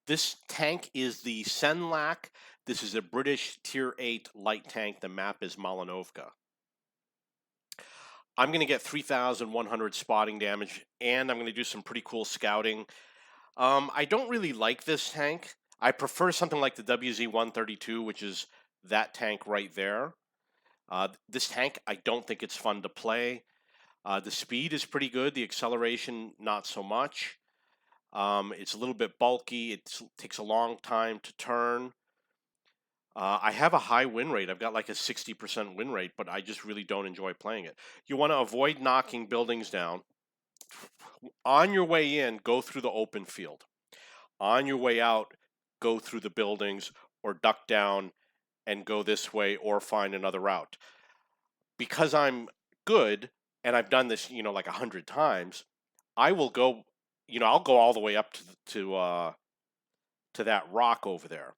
This tank is the Senlac. This is a British Tier 8 light tank. The map is Malinovka. I'm going to get 3,100 spotting damage, and I'm going to do some pretty cool scouting. I don't really like this tank. I prefer something like the WZ-132, which is that tank right there. This tank, I don't think it's fun to play. The speed is pretty good. The acceleration, not so much. It's a little bit bulky. It takes a long time to turn. I have a high win rate. I've got like a 60% win rate, but I just really don't enjoy playing it. You want to avoid knocking buildings down. On your way in, go through the open field. On your way out, go through the buildings or duck down and go this way or find another route. Because I'm good and I've done this, like 100 times, I will go, I'll go all the way up to that rock over there.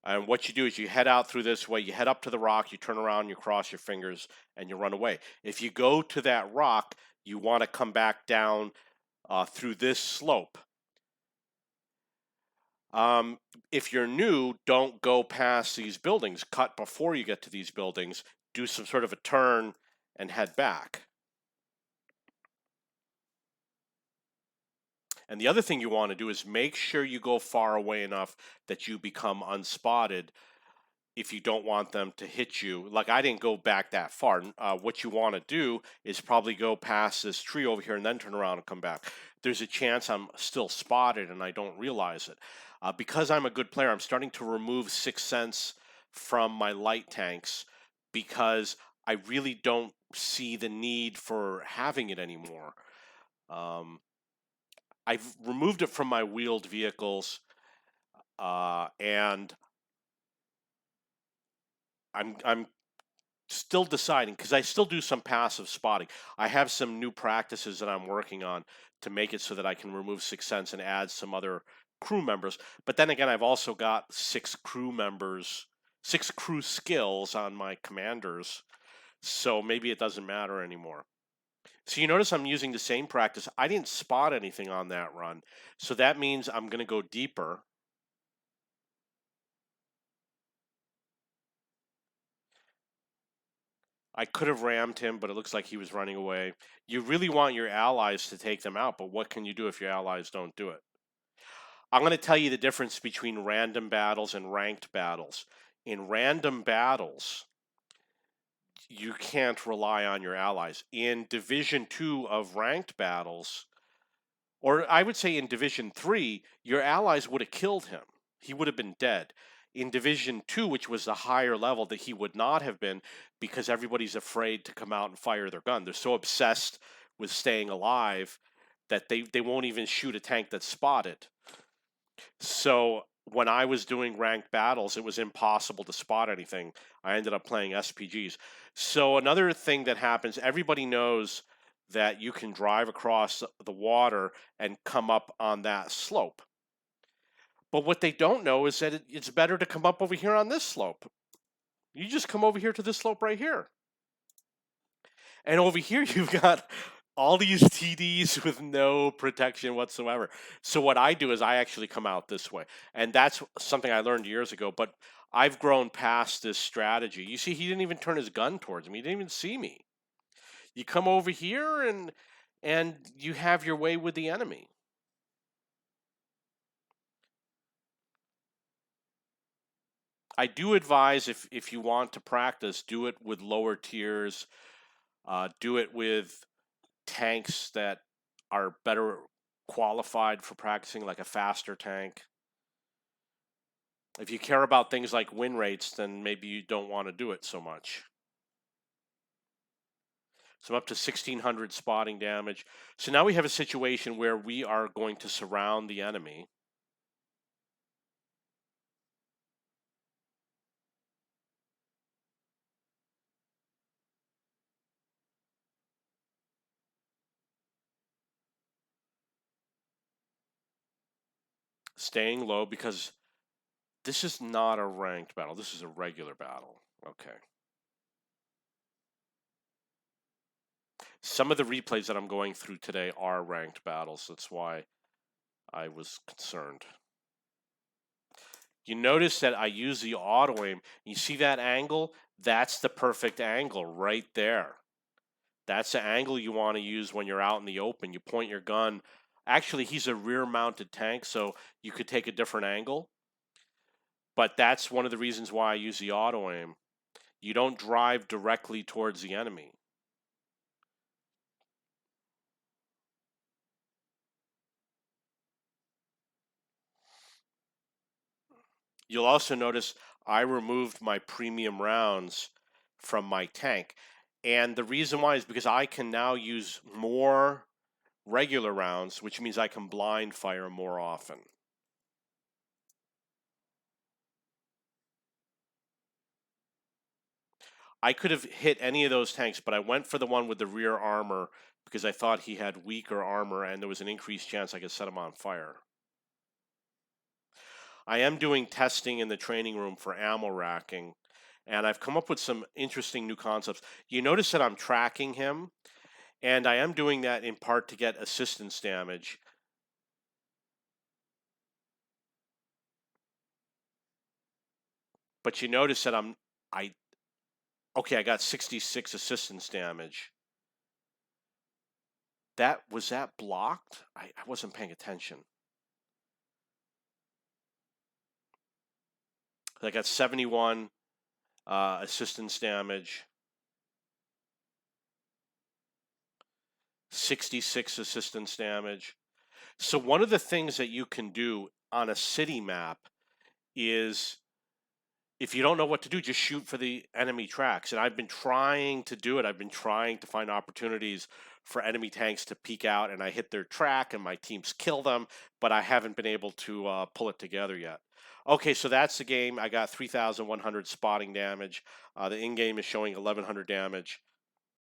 And what you do is you head out through this way, you head up to the rock, you turn around, you cross your fingers, and you run away. If you go to that rock, you want to come back down through this slope. If you're new, don't go past these buildings. Cut before you get to these buildings. Do some sort of a turn and head back. And the other thing you want to do is make sure you go far away enough that you become unspotted if you don't want them to hit you. Like I didn't go back that far. What you want to do is probably go past this tree over here and then turn around and come back. There's a chance I'm still spotted and I don't realize it. Because I'm a good player, I'm starting to remove Sixth Sense from my light tanks because I really don't see the need for having it anymore. I've removed it from my wheeled vehicles, and I'm still deciding because I still do some passive spotting. I have some new practices that I'm working on to make it so that I can remove Sixth Sense and add some other crew members. But then again, I've also got 6 crew members, 6 crew skills on my commanders, so maybe it doesn't matter anymore. So you notice I'm using the same practice. I didn't spot anything on that run, so that means I'm going to go deeper. I could have rammed him, but it looks like he was running away. You really want your allies to take them out, but what can you do if your allies don't do it? I'm going to tell you the difference between random battles and ranked battles. In random battles, you can't rely on your allies. In Division 2 of ranked battles, or I would say in Division 3, your allies would have killed him. He would have been dead. In Division 2, which was the higher level, that he would not have been because everybody's afraid to come out and fire their gun. They're so obsessed with staying alive that they won't even shoot a tank that's spotted. So when I was doing ranked battles, it was impossible to spot anything. I ended up playing SPGs. So another thing that happens, everybody knows that you can drive across the water and come up on that slope. But what they don't know is that it's better to come up over here on this slope. You just come over here to this slope right here. And over here you've got all these TDs with no protection whatsoever. So what I do is I actually come out this way. And that's something I learned years ago, but I've grown past this strategy. You see, he didn't even turn his gun towards me. He didn't even see me. You come over here and you have your way with the enemy. I do advise if you want to practice, do it with lower tiers. Do it with tanks that are better qualified for practicing, like a faster tank. If you care about things like win rates, then maybe you don't want to do it so much. So I'm up to 1,600 spotting damage. So now we have a situation where we are going to surround the enemy. Staying low because this is not a ranked battle. This is a regular battle. Okay. Some of the replays that I'm going through today are ranked battles. That's why I was concerned. You notice that I use the auto aim. You see that angle? That's the perfect angle right there. That's the angle you want to use when you're out in the open. You point your gun. Actually, he's a rear mounted tank, so you could take a different angle. But that's one of the reasons why I use the auto aim. You don't drive directly towards the enemy. You'll also notice I removed my premium rounds from my tank. And the reason why is because I can now use more regular rounds, which means I can blind fire more often. I could have hit any of those tanks, but I went for the one with the rear armor because I thought he had weaker armor and there was an increased chance I could set him on fire. I am doing testing in the training room for ammo racking, and I've come up with some interesting new concepts. You notice that I'm tracking him, and I am doing that in part to get assistance damage. But you notice that I got 66 assistance damage. Was that blocked? I wasn't paying attention. I got 71 assistance damage, 66 assistance damage. So one of the things that you can do on a city map is if you don't know what to do, just shoot for the enemy tracks. And I've been trying to do it. I've been trying to find opportunities for enemy tanks to peek out, and I hit their track, and my teams kill them, but I haven't been able to pull it together yet. Okay, so that's the game. I got 3,100 spotting damage. The in-game is showing 1,100 damage.